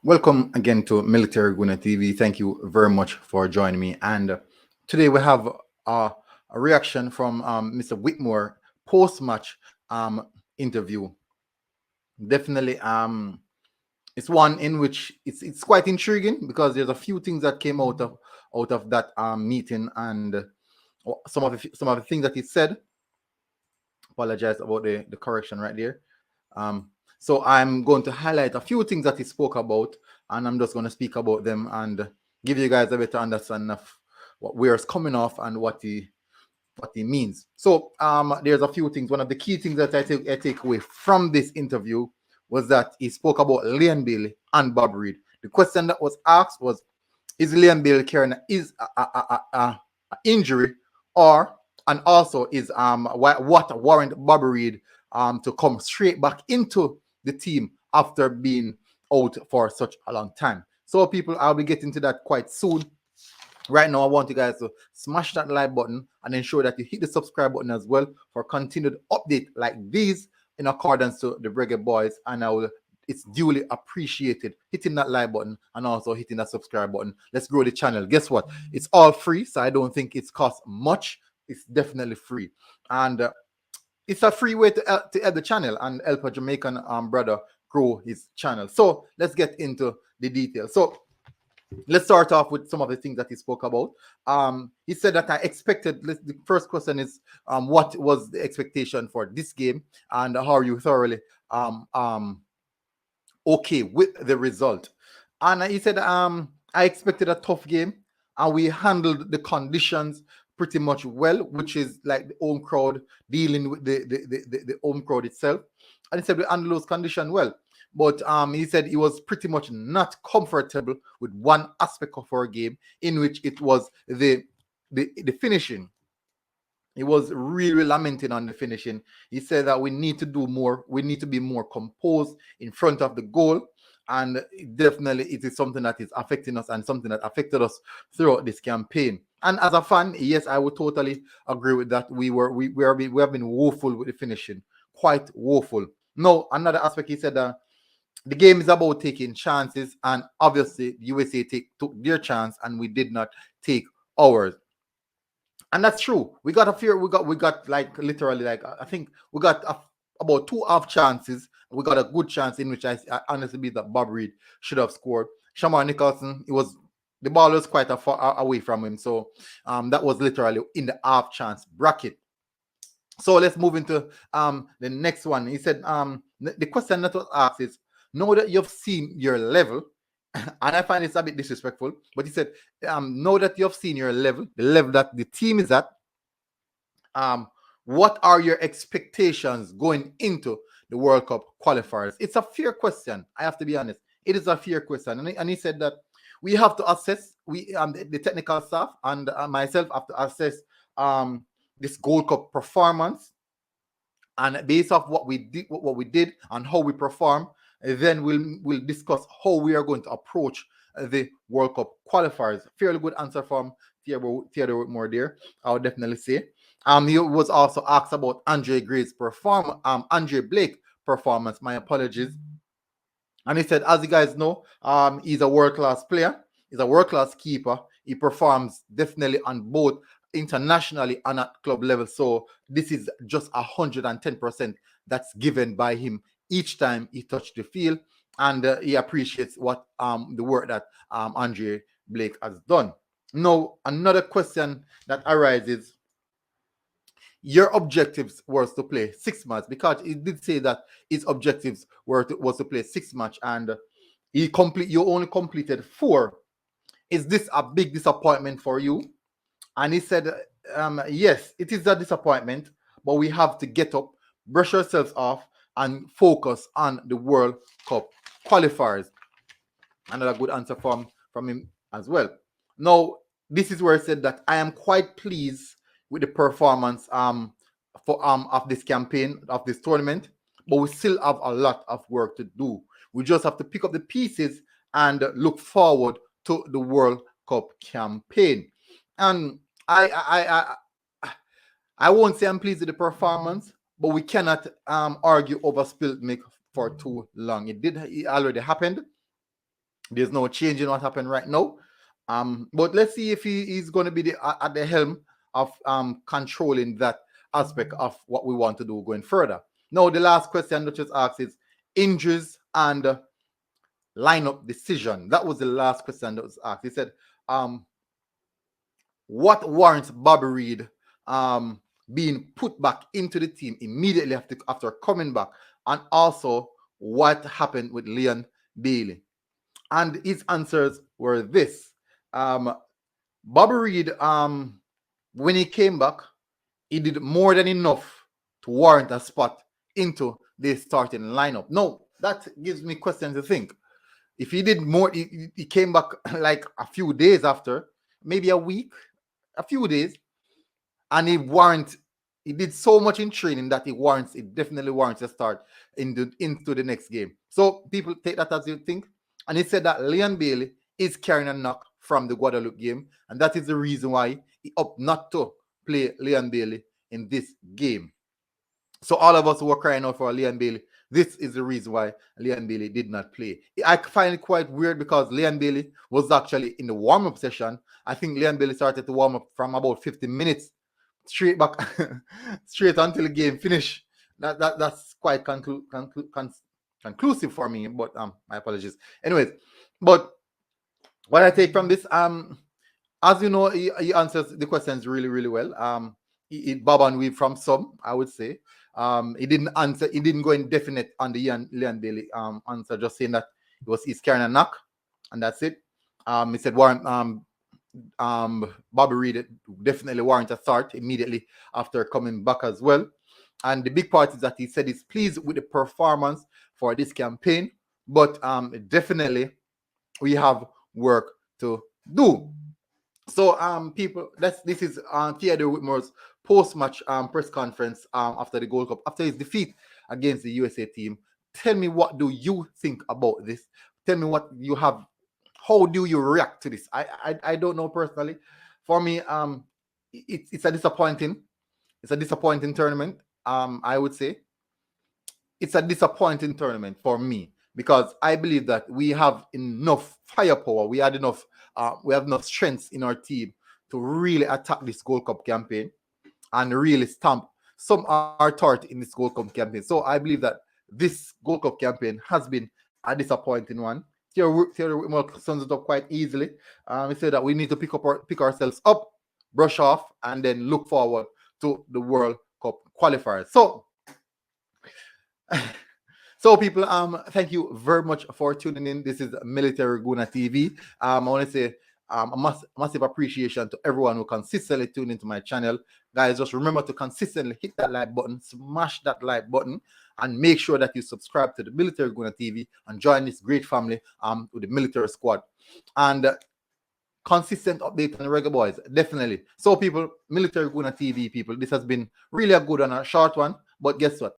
Welcome again to Military Guna TV. Thank you very much for joining me. And today we have a reaction from Mr. Whitmore post-match interview. Definitely, it's one in which it's quite intriguing because there's a few things that came out of that meeting, and some of the things that he said. Apologize about the correction right there. So I'm going to highlight a few things that he spoke about, and I'm just going to speak about them and give you guys a better understanding of where it's coming off and what he means. So there's a few things. One of the key things that I take away from this interview was that he spoke about Liam Bailey and Bob Reid. The question that was asked was, is Liam Bailey carrying a injury, or and also is what warrant Bob Reid to come straight back into the team after being out for such a long time. So people, I'll be getting to that quite soon. Right now, I want you guys to smash that like button and ensure that you hit the subscribe button as well for continued update like these in accordance to the Reggae Boys. And it's duly appreciated hitting that like button and also hitting that subscribe button. Let's grow the channel. Guess what? It's all free, so I don't think it's cost much. It's definitely free, and it's a free way to help the channel and help a Jamaican brother grow his channel. So let's get into the details. So let's start off with some of the things that he spoke about. He said that I expected. The first question is, what was the expectation for this game, and how are you thoroughly okay with the result? And he said, I expected a tough game, and we handled the conditions pretty much well, which is like the home crowd dealing with the home crowd itself. And he said we handled those conditions well. But he said he was pretty much not comfortable with one aspect of our game, in which it was the finishing. He was really lamenting on the finishing. He said that we need to do more. We need to be more composed in front of the goal. And definitely it is something that is affecting us and something that affected us throughout this campaign. And as a fan, yes, I would totally agree with that. We have been woeful with the finishing, quite woeful. No, another aspect, he said that the game is about taking chances, and obviously USA took their chance and we did not take ours. And that's true. We got a fear. We got like literally like I think we got about 2 half chances. We got a good chance in which I honestly believe that Bob Reid should have scored. Shamar Nicholson, the ball was quite far away from him, so that was literally in the half chance bracket. So let's move into the next one. He said the question that was asked is, know that you've seen your level, and I find it's a bit disrespectful, but he said, know that you've seen your level, the level that the team is at. What are your expectations going into the World Cup qualifiers? It's a fair question. I have to be honest. It is a fair question, and he said that we have to assess. The technical staff and myself have to assess this Gold Cup performance, and based off what we did and how we perform, then we'll discuss how we are going to approach the World Cup qualifiers. Fairly good answer from Theodore Whitmore there, I would definitely say. He was also asked about Andre Blake performance. My apologies. And he said, as you guys know, he's a world-class player. He's a world-class keeper. He performs definitely on both internationally and at club level. So this is just 110% that's given by him each time he touched the field, and he appreciates what the work that Andre Blake has done. Now, another question that arises: your objectives was to play 6 matches, because he did say that his objectives was to play 6 matches, and you only completed 4. Is this a big disappointment for you? And he said, yes, it is a disappointment, but we have to get up, brush ourselves off, and focus on the World Cup qualifiers. Another good answer from him as well. Now, this is where he said that I am quite pleased with the performance of this campaign, of this tournament, but we still have a lot of work to do. We just have to pick up the pieces and look forward to the World Cup campaign. And I won't say I'm pleased with the performance, but we cannot argue over spilled milk for too long. It already happened. There's no change in what happened right now. But let's see if he's going to be at the helm of controlling that aspect of what we want to do going further. Now, the last question that was asked is injuries and lineup decision. That was the last question that was asked. He said, what warrants Bobby Reid being put back into the team immediately after coming back, and also what happened with Leon Bailey? And his answers were this. Bobby Reid, when he came back, he did more than enough to warrant a spot into the starting lineup. Now, that gives me questions to think. If he did more, he came back like a few days after, maybe a week, a few days, and he did so much in training that it definitely warrants a start into the next game. So people take that as you think. And he said that Leon Bailey is carrying a knock from the Guadeloupe game, and that is the reason why he opted not to play Leon Bailey in this game. So all of us who were crying out for Leon Bailey, this is the reason why Leon Bailey did not play. I find it quite weird because Leon Bailey was actually in the warm-up session. I think Leon Bailey started to warm up from about 50 minutes straight back, straight until the game finished. That's quite conclusive for me, but my apologies. Anyways, but what I take from this, as you know, he answers the questions really, really well. He bob and weave from some, I would say. He didn't go in definite on the Leon Bailey answer, just saying that he's carrying a knock, and that's it. He said Bobby Reid definitely warrant a start immediately after coming back as well. And the big part is that he said he's pleased with the performance for this campaign, but definitely we have work to do. So people, this is Theodore Whitmore's post-match press conference after the Gold Cup, after his defeat against the USA team. Tell me, what do you think about this? Tell me what you have. How do you react to this? I don't know personally. For me, it's a disappointing tournament. I would say it's a disappointing tournament for me, because I believe that we have enough firepower. We have enough strengths in our team to really attack this Gold Cup campaign and really stamp some authority in this Gold Cup campaign. So I believe that this Gold Cup campaign has been a disappointing one. Theodore Whitmore sums it up quite easily. He said that we need to pick ourselves up, brush off, and then look forward to the World Cup qualifiers. So people, thank you very much for tuning in. This is Military Guna TV. I want to say a massive appreciation to everyone who consistently tune into my channel. Guys, just remember to consistently hit that like button, smash that like button, and make sure that you subscribe to the Military Guna TV and join this great family with the Military Squad. And consistent update on the Reggae Boys, definitely. So people, Military Guna TV people, this has been really a good and a short one, but guess what?